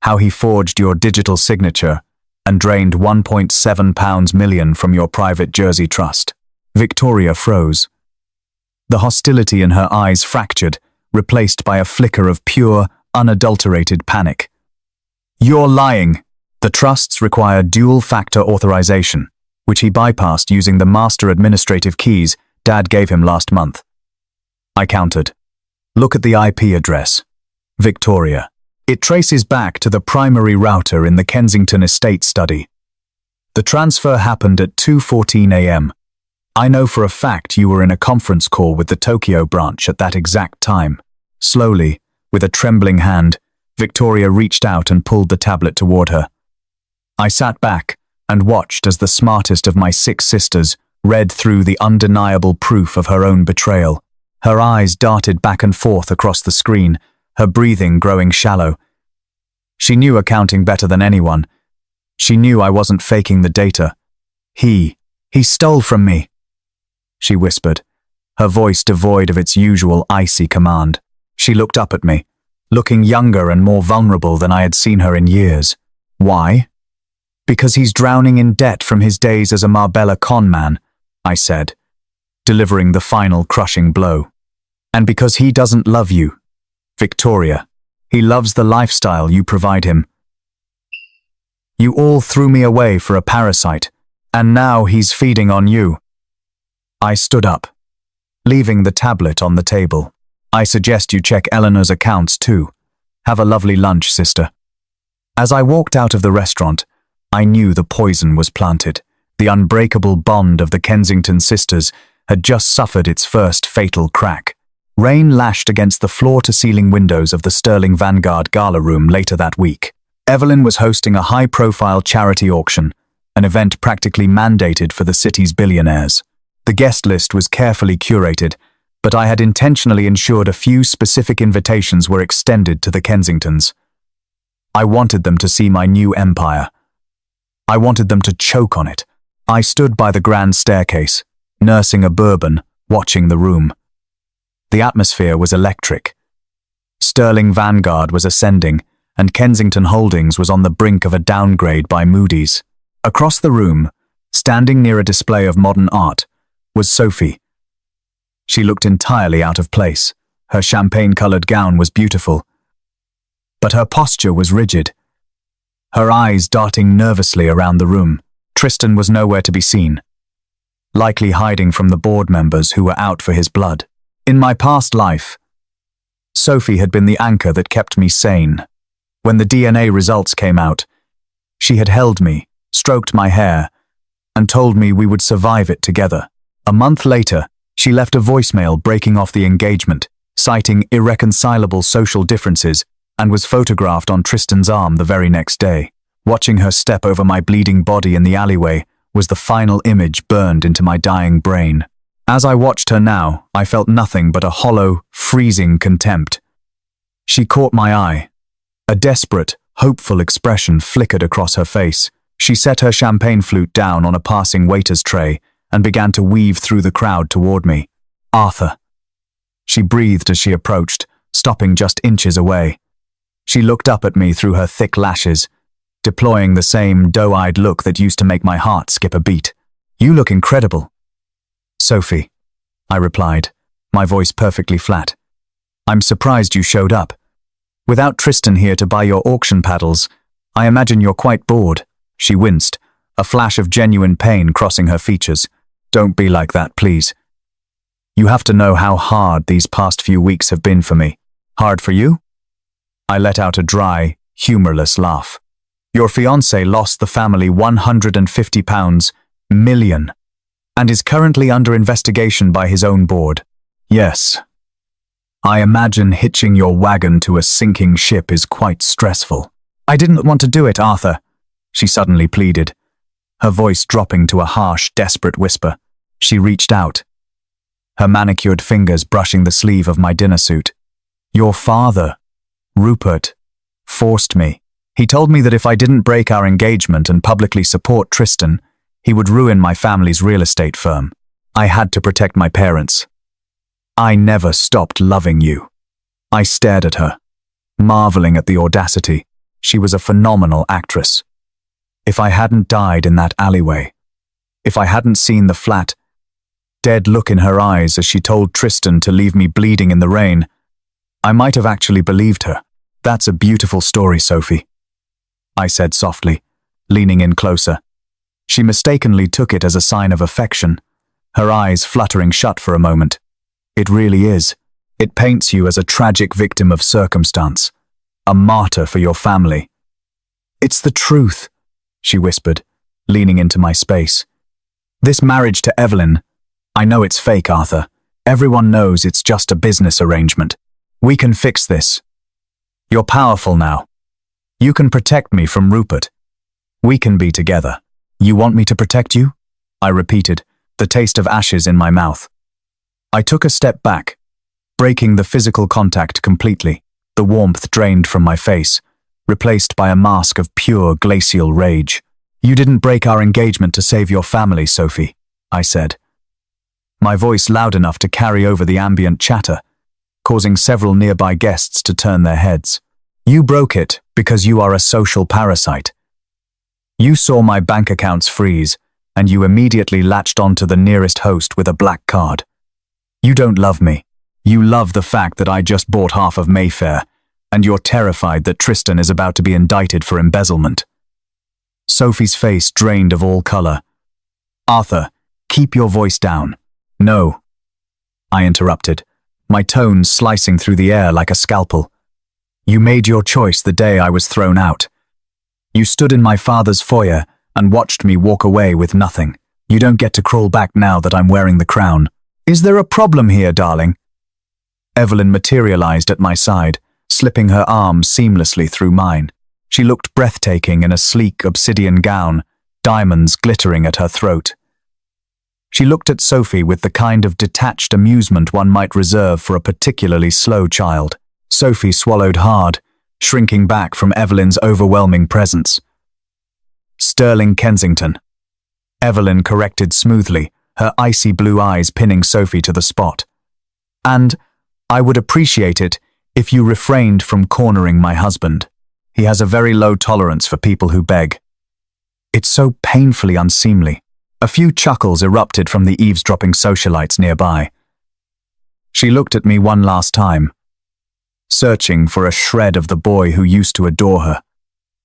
how he forged your digital signature and drained £1.7 million from your private Jersey trust. Victoria froze. The hostility in her eyes fractured, replaced by a flicker of pure, unadulterated panic. You're lying. The trusts require dual-factor authorization, which he bypassed using the master administrative keys Dad gave him last month. I countered. Look at the IP address. Victoria. It traces back to the primary router in the Kensington estate study. The transfer happened at 2:14 a.m. I know for a fact you were in a conference call with the Tokyo branch at that exact time. Slowly, with a trembling hand, Victoria reached out and pulled the tablet toward her. I sat back and watched as the smartest of my 6 sisters read through the undeniable proof of her own betrayal. Her eyes darted back and forth across the screen, her breathing growing shallow. She knew accounting better than anyone. She knew I wasn't faking the data. He stole from me, she whispered, her voice devoid of its usual icy command. She looked up at me, looking younger and more vulnerable than I had seen her in years. Why? Because he's drowning in debt from his days as a Marbella con man, I said, delivering the final crushing blow. And because he doesn't love you, Victoria. He loves the lifestyle you provide him. You all threw me away for a parasite, and now he's feeding on you. I stood up, leaving the tablet on the table. I suggest you check Eleanor's accounts too. Have a lovely lunch, sister. As I walked out of the restaurant, I knew the poison was planted. The unbreakable bond of the Kensington sisters had just suffered its first fatal crack. Rain lashed against the floor-to-ceiling windows of the Sterling Vanguard Gala Room later that week. Evelyn was hosting a high-profile charity auction, an event practically mandated for the city's billionaires. The guest list was carefully curated, but I had intentionally ensured a few specific invitations were extended to the Kensingtons. I wanted them to see my new empire. I wanted them to choke on it. I stood by the grand staircase, nursing a bourbon, watching the room. The atmosphere was electric. Sterling Vanguard was ascending, and Kensington Holdings was on the brink of a downgrade by Moody's. Across the room, standing near a display of modern art, was Sophie. She looked entirely out of place. Her champagne-colored gown was beautiful, but her posture was rigid, her eyes darting nervously around the room. Tristan was nowhere to be seen, likely hiding from the board members who were out for his blood. In my past life, Sophie had been the anchor that kept me sane. When the DNA results came out, she had held me, stroked my hair, and told me we would survive it together. A month later, she left a voicemail breaking off the engagement, citing irreconcilable social differences, and was photographed on Tristan's arm the very next day. Watching her step over my bleeding body in the alleyway was the final image burned into my dying brain. As I watched her now, I felt nothing but a hollow, freezing contempt. She caught my eye. A desperate, hopeful expression flickered across her face. She set her champagne flute down on a passing waiter's tray and began to weave through the crowd toward me. Arthur. She breathed as she approached, stopping just inches away. She looked up at me through her thick lashes, deploying the same doe-eyed look that used to make my heart skip a beat. You look incredible. Sophie, I replied, my voice perfectly flat. I'm surprised you showed up. Without Tristan here to buy your auction paddles, I imagine you're quite bored. She winced, a flash of genuine pain crossing her features. Don't be like that, please. You have to know how hard these past few weeks have been for me. Hard for you? I let out a dry, humorless laugh. Your fiancé lost the family £150 million and is currently under investigation by his own board. Yes. I imagine hitching your wagon to a sinking ship is quite stressful. I didn't want to do it, Arthur, she suddenly pleaded, her voice dropping to a harsh, desperate whisper. She reached out, her manicured fingers brushing the sleeve of my dinner suit. Your father, Rupert, forced me. He told me that if I didn't break our engagement and publicly support Tristan, he would ruin my family's real estate firm. I had to protect my parents. I never stopped loving you. I stared at her, marveling at the audacity. She was a phenomenal actress. If I hadn't died in that alleyway, if I hadn't seen the flat, dead look in her eyes as she told Tristan to leave me bleeding in the rain, I might have actually believed her. That's a beautiful story, Sophie, I said softly, leaning in closer. She mistakenly took it as a sign of affection, her eyes fluttering shut for a moment. It really is. It paints you as a tragic victim of circumstance, a martyr for your family. It's the truth, she whispered, leaning into my space. This marriage to Evelyn, I know it's fake, Arthur. Everyone knows it's just a business arrangement. We can fix this. You're powerful now. You can protect me from Rupert. We can be together. You want me to protect you? I repeated, the taste of ashes in my mouth. I took a step back, breaking the physical contact completely. The warmth drained from my face, replaced by a mask of pure glacial rage. You didn't break our engagement to save your family, Sophie, I said, my voice loud enough to carry over the ambient chatter, causing several nearby guests to turn their heads. You broke it because you are a social parasite. You saw my bank accounts freeze, and you immediately latched onto the nearest host with a black card. You don't love me. You love the fact that I just bought half of Mayfair, and you're terrified that Tristan is about to be indicted for embezzlement. Sophie's face drained of all color. Arthur, keep your voice down. No, I interrupted, my tone slicing through the air like a scalpel. You made your choice the day I was thrown out. You stood in my father's foyer and watched me walk away with nothing. You don't get to crawl back now that I'm wearing the crown. Is there a problem here, darling? Evelyn materialized at my side, slipping her arm seamlessly through mine. She looked breathtaking in a sleek obsidian gown, diamonds glittering at her throat. She looked at Sophie with the kind of detached amusement one might reserve for a particularly slow child. Sophie swallowed hard, shrinking back from Evelyn's overwhelming presence. Sterling Kensington. Evelyn corrected smoothly, her icy blue eyes pinning Sophie to the spot. And I would appreciate it if you refrained from cornering my husband. He has a very low tolerance for people who beg. It's so painfully unseemly. A few chuckles erupted from the eavesdropping socialites nearby. She looked at me one last time, searching for a shred of the boy who used to adore her.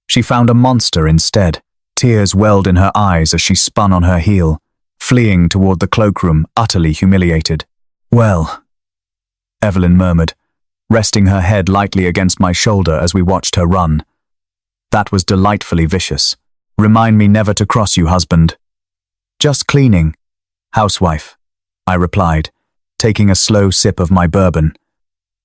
She found a monster instead. Tears welled in her eyes as she spun on her heel, fleeing toward the cloakroom, utterly humiliated. Well, Evelyn murmured, resting her head lightly against my shoulder as we watched her run. That was delightfully vicious. Remind me never to cross you, husband. Just cleaning, housewife, I replied, taking a slow sip of my bourbon.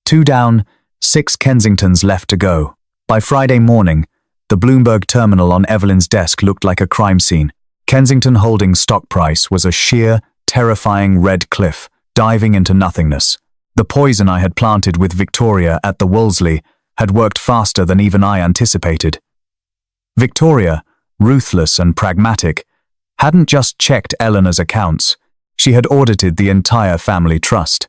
2 down, 6 Kensingtons left to go. By Friday morning, the Bloomberg terminal on Evelyn's desk looked like a crime scene. Kensington Holdings' stock price was a sheer, terrifying red cliff, diving into nothingness. The poison I had planted with Victoria at the Wolseley had worked faster than even I anticipated. Victoria, ruthless and pragmatic, hadn't just checked Eleanor's accounts, she had audited the entire family trust.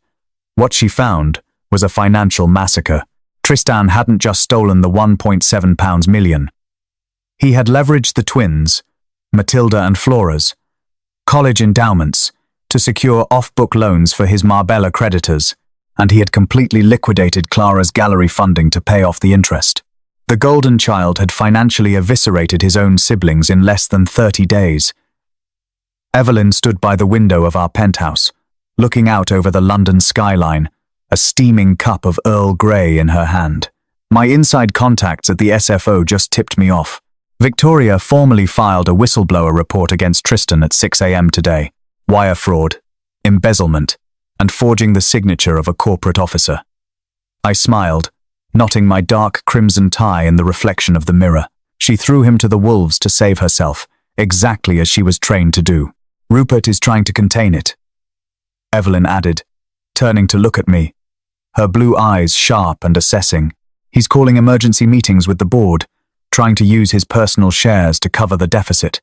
What she found was a financial massacre. Tristan hadn't just stolen the £1.7 million. He had leveraged the twins, Matilda and Flora's, college endowments, to secure off-book loans for his Marbella creditors, and he had completely liquidated Clara's gallery funding to pay off the interest. The golden child had financially eviscerated his own siblings in less than 30 days. Evelyn stood by the window of our penthouse, looking out over the London skyline, a steaming cup of Earl Grey in her hand. My inside contacts at the SFO just tipped me off. Victoria formally filed a whistleblower report against Tristan at 6 a.m. today. Wire fraud, embezzlement, and forging the signature of a corporate officer. I smiled, knotting my dark crimson tie in the reflection of the mirror. She threw him to the wolves to save herself, exactly as she was trained to do. Rupert is trying to contain it, Evelyn added, turning to look at me, her blue eyes sharp and assessing. He's calling emergency meetings with the board, trying to use his personal shares to cover the deficit.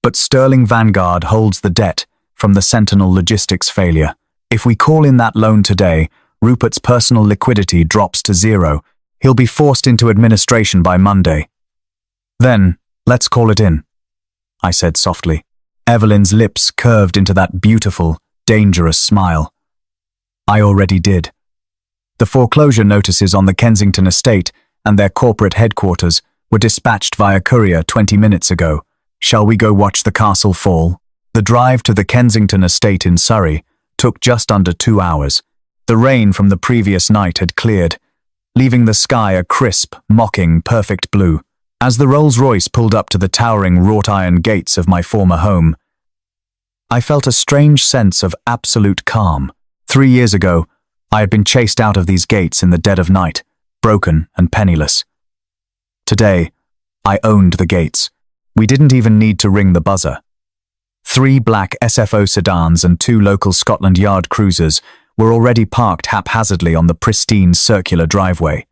But Sterling Vanguard holds the debt from the Sentinel Logistics failure. If we call in that loan today, Rupert's personal liquidity drops to 0. He'll be forced into administration by Monday. Then, let's call it in, I said softly. Evelyn's lips curved into that beautiful, dangerous smile. I already did. The foreclosure notices on the Kensington estate and their corporate headquarters were dispatched via courier 20 minutes ago. Shall we go watch the castle fall? The drive to the Kensington estate in Surrey took just under 2 hours. The rain from the previous night had cleared, leaving the sky a crisp, mocking, perfect blue. As the Rolls-Royce pulled up to the towering wrought-iron gates of my former home, I felt a strange sense of absolute calm. 3 years ago, I had been chased out of these gates in the dead of night, broken and penniless. Today, I owned the gates. We didn't even need to ring the buzzer. 3 black SFO sedans and 2 local Scotland Yard cruisers were already parked haphazardly on the pristine circular driveway.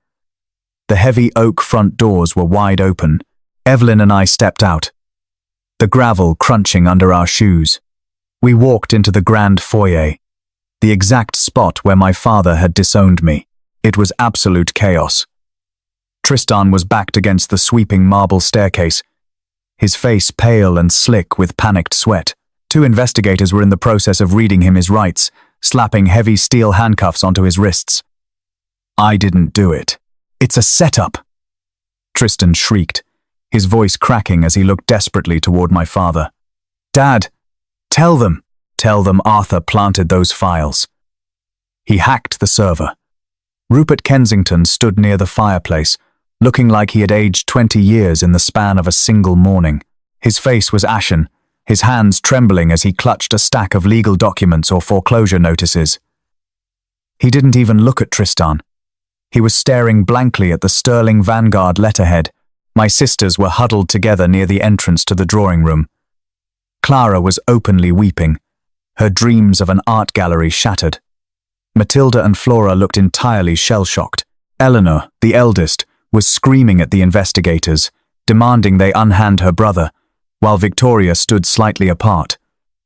The heavy oak front doors were wide open. Evelyn and I stepped out, the gravel crunching under our shoes. We walked into the grand foyer, the exact spot where my father had disowned me. It was absolute chaos. Tristan was backed against the sweeping marble staircase, his face pale and slick with panicked sweat. Two investigators were in the process of reading him his rights, slapping heavy steel handcuffs onto his wrists. I didn't do it. It's a setup, Tristan shrieked, his voice cracking as he looked desperately toward my father. Dad, tell them Arthur planted those files. He hacked the server. Rupert Kensington stood near the fireplace, looking like he had aged 20 years in the span of a single morning. His face was ashen, his hands trembling as he clutched a stack of legal documents or foreclosure notices. He didn't even look at Tristan. He was staring blankly at the Sterling Vanguard letterhead. My sisters were huddled together near the entrance to the drawing room. Clara was openly weeping, her dreams of an art gallery shattered. Matilda and Flora looked entirely shell-shocked. Eleanor, the eldest, was screaming at the investigators, demanding they unhand her brother, while Victoria stood slightly apart,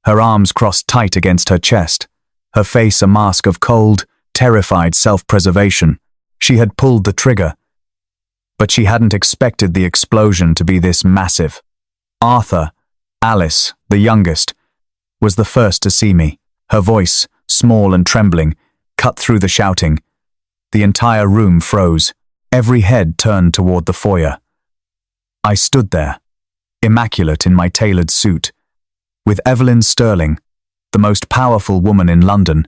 her arms crossed tight against her chest, her face a mask of cold, terrified self-preservation. She had pulled the trigger, but she hadn't expected the explosion to be this massive. Arthur, Alice, the youngest, was the first to see me. Her voice, small and trembling, cut through the shouting. The entire room froze. Every head turned toward the foyer. I stood there, immaculate in my tailored suit, with Evelyn Sterling, the most powerful woman in London,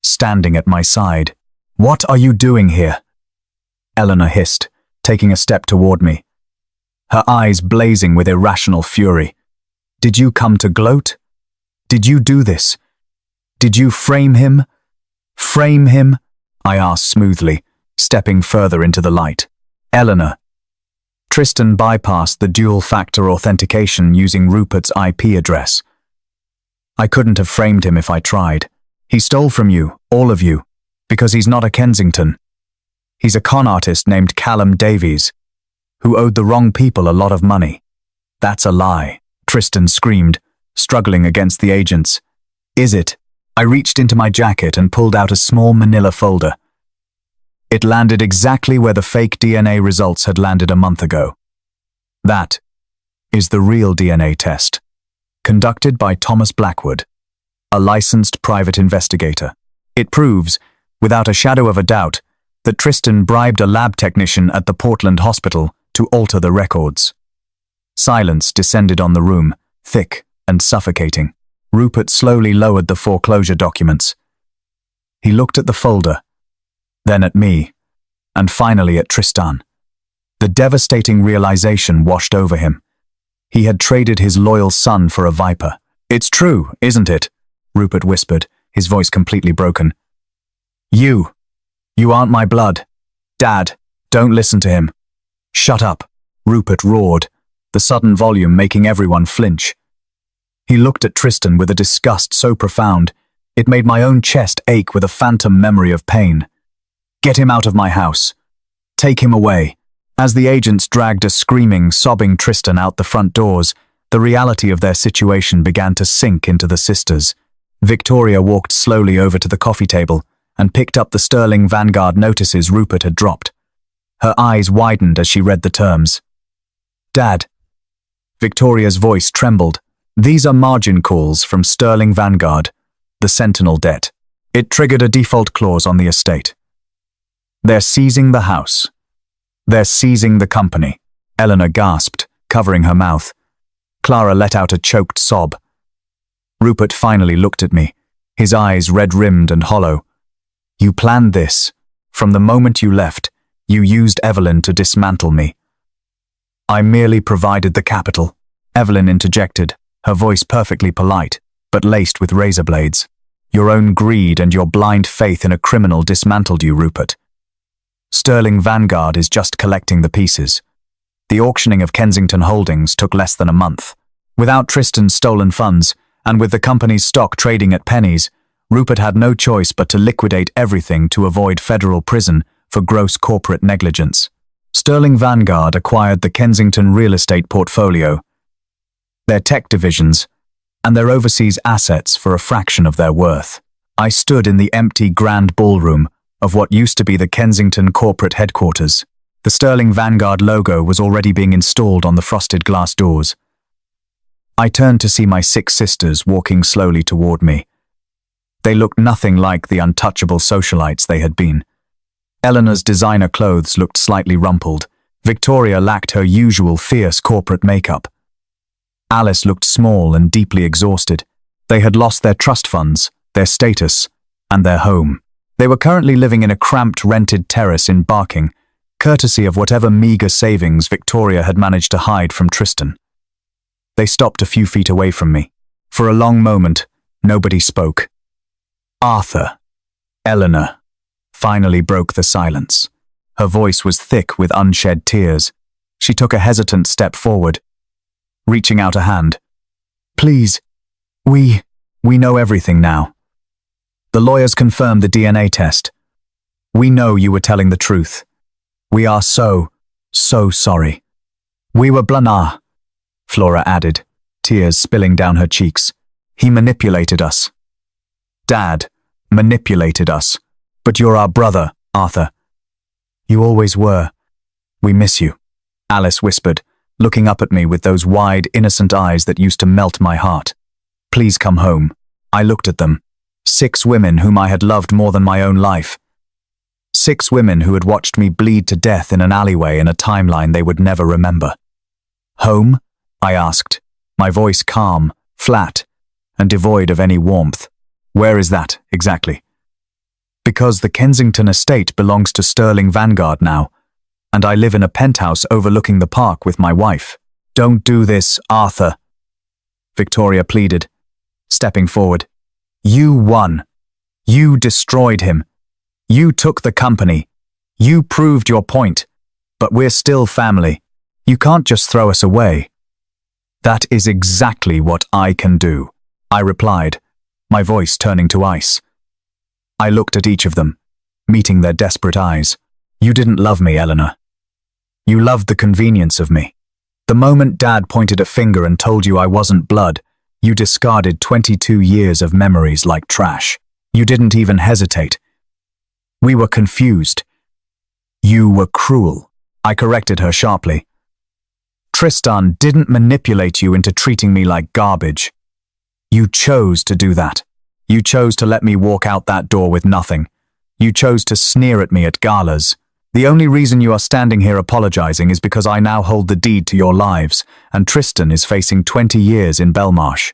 standing at my side. What are you doing here? Eleanor hissed, taking a step toward me, her eyes blazing with irrational fury. Did you come to gloat? Did you do this? Did you frame him? Frame him? I asked smoothly, stepping further into the light. Eleanor. Tristan bypassed the dual-factor authentication using Rupert's IP address. I couldn't have framed him if I tried. He stole from you, all of you, because he's not a Kensington. He's a con artist named Callum Davies, who owed the wrong people a lot of money. That's a lie, Tristan screamed, struggling against the agents. Is it? I reached into my jacket and pulled out a small manila folder. It landed exactly where the fake DNA results had landed a month ago. That is the real DNA test, conducted by Thomas Blackwood, a licensed private investigator. It proves, without a shadow of a doubt, that Tristan bribed a lab technician at the Portland hospital to alter the records. Silence descended on the room, thick and suffocating. Rupert slowly lowered the foreclosure documents. He looked at the folder, then at me, and finally at Tristan. The devastating realization washed over him. He had traded his loyal son for a viper. It's true, isn't it? Rupert whispered, his voice completely broken. You aren't my blood. Dad, don't listen to him. Shut up, Rupert roared, the sudden volume making everyone flinch. He looked at Tristan with a disgust so profound, it made my own chest ache with a phantom memory of pain. Get him out of my house. Take him away. As the agents dragged a screaming, sobbing Tristan out the front doors, the reality of their situation began to sink into the sisters. Victoria walked slowly over to the coffee table and picked up the Sterling Vanguard notices Rupert had dropped. Her eyes widened as she read the terms. Dad. Victoria's voice trembled. These are margin calls from Sterling Vanguard, the Sentinel debt. It triggered a default clause on the estate. They're seizing the house. They're seizing the company. Eleanor gasped, covering her mouth. Clara let out a choked sob. Rupert finally looked at me, his eyes red-rimmed and hollow. You planned this. From the moment you left, you used Evelyn to dismantle me. I merely provided the capital, Evelyn interjected, her voice perfectly polite, but laced with razor blades. Your own greed and your blind faith in a criminal dismantled you, Rupert. Sterling Vanguard is just collecting the pieces. The auctioning of Kensington holdings took less than a month. Without Tristan's stolen funds, and with the company's stock trading at pennies, Rupert had no choice but to liquidate everything to avoid federal prison for gross corporate negligence. Sterling Vanguard acquired the Kensington real estate portfolio. their tech divisions, and their overseas assets for a fraction of their worth. I stood in the empty grand ballroom of what used to be the Kensington corporate headquarters. The Sterling Vanguard logo was already being installed on the frosted glass doors. I turned to see my 6 sisters walking slowly toward me. They looked nothing like the untouchable socialites they had been. Eleanor's designer clothes looked slightly rumpled. Victoria lacked her usual fierce corporate makeup. Alice looked small and deeply exhausted. They had lost their trust funds, their status, and their home. They were currently living in a cramped rented terrace in Barking, courtesy of whatever meager savings Victoria had managed to hide from Tristan. They stopped a few feet away from me. For a long moment, nobody spoke. Arthur, Eleanor, finally broke the silence. Her voice was thick with unshed tears. She took a hesitant step forward, reaching out a hand. Please, we know everything now. The lawyers confirmed the DNA test. We know you were telling the truth. We are so sorry. We were blanah, Flora added, tears spilling down her cheeks. He manipulated us. Dad manipulated us. But you're our brother, Arthur. You always were. We miss you, Alice whispered, looking up at me with those wide, innocent eyes that used to melt my heart. Please come home. I looked at them. 6 women whom I had loved more than my own life. 6 women who had watched me bleed to death in an alleyway in a timeline they would never remember. Home? I asked, my voice calm, flat, and devoid of any warmth. Where is that, exactly? Because the Kensington estate belongs to Sterling Vanguard now, and I live in a penthouse overlooking the park with my wife. Don't do this, Arthur, Victoria pleaded, stepping forward. You won. You destroyed him. You took the company. You proved your point. But we're still family. You can't just throw us away. That is exactly what I can do, I replied, my voice turning to ice. I looked at each of them, meeting their desperate eyes. You didn't love me, Eleanor. You loved the convenience of me. The moment Dad pointed a finger and told you I wasn't blood, you discarded 22 years of memories like trash. You didn't even hesitate. We were confused. You were cruel. I corrected her sharply. Tristan didn't manipulate you into treating me like garbage. You chose to do that. You chose to let me walk out that door with nothing. You chose to sneer at me at galas. The only reason you are standing here apologizing is because I now hold the deed to your lives, and Tristan is facing 20 years in Belmarsh.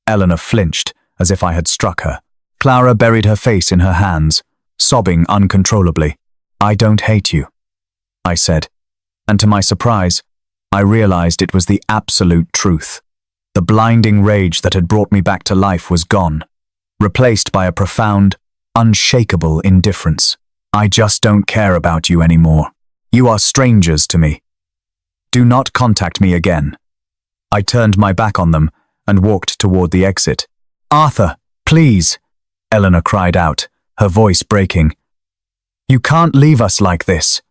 Eleanor flinched, as if I had struck her. Clara buried her face in her hands, sobbing uncontrollably. I don't hate you, I said, and to my surprise, I realized it was the absolute truth. The blinding rage that had brought me back to life was gone, replaced by a profound, unshakable indifference. I just don't care about you anymore. You are strangers to me. Do not contact me again. I turned my back on them and walked toward the exit. Arthur, please, Eleanor cried out, her voice breaking. You can't leave us like this.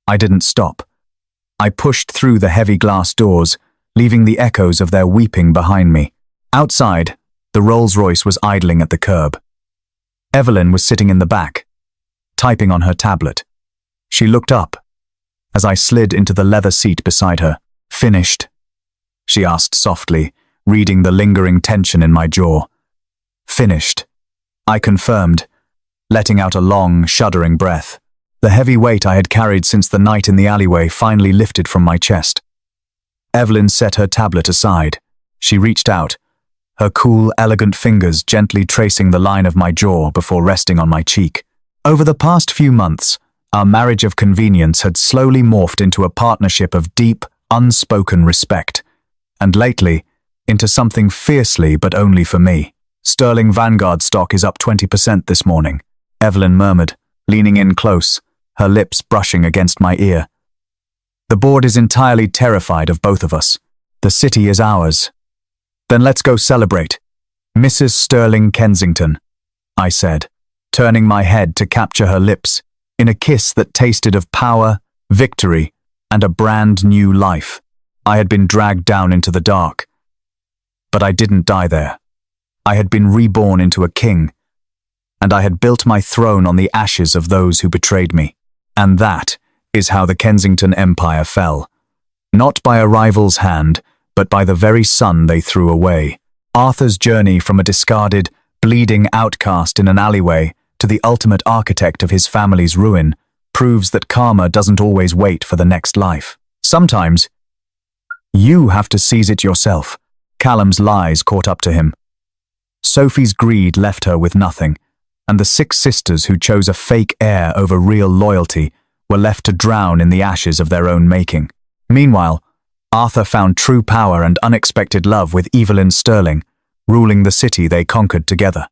I didn't stop. I pushed through the heavy glass doors, leaving the echoes of their weeping behind me. Outside, the Rolls-Royce was idling at the curb. Evelyn was sitting in the back, typing on her tablet. She looked up as I slid into the leather seat beside her. Finished? She asked softly, reading the lingering tension in my jaw. Finished, I confirmed, letting out a long, shuddering breath. The heavy weight I had carried since the night in the alleyway finally lifted from my chest. Evelyn set her tablet aside. She reached out, her cool, elegant fingers gently tracing the line of my jaw before resting on my cheek. Over the past few months, our marriage of convenience had slowly morphed into a partnership of deep, unspoken respect, and lately, into something fiercely but only for me. Sterling Vanguard stock is up 20% this morning, Evelyn murmured, leaning in close, her lips brushing against my ear. The board is entirely terrified of both of us. The city is ours. Then let's go celebrate. Mrs. Sterling Kensington, I said, turning my head to capture her lips in a kiss that tasted of power, victory, and a brand new life. I had been dragged down into the dark, But I didn't die there. I had been reborn into a king, and I had built my throne on the ashes of those who betrayed me. And that is how the Kensington Empire fell. Not by a rival's hand, but by the very son they threw away. Arthur's journey from a discarded, bleeding outcast in an alleyway to the ultimate architect of his family's ruin proves that karma doesn't always wait for the next life. Sometimes, you have to seize it yourself. Callum's lies caught up to him. Sophie's greed left her with nothing, and the 6 sisters who chose a fake heir over real loyalty were left to drown in the ashes of their own making. Meanwhile, Arthur found true power and unexpected love with Evelyn Sterling, ruling the city they conquered together.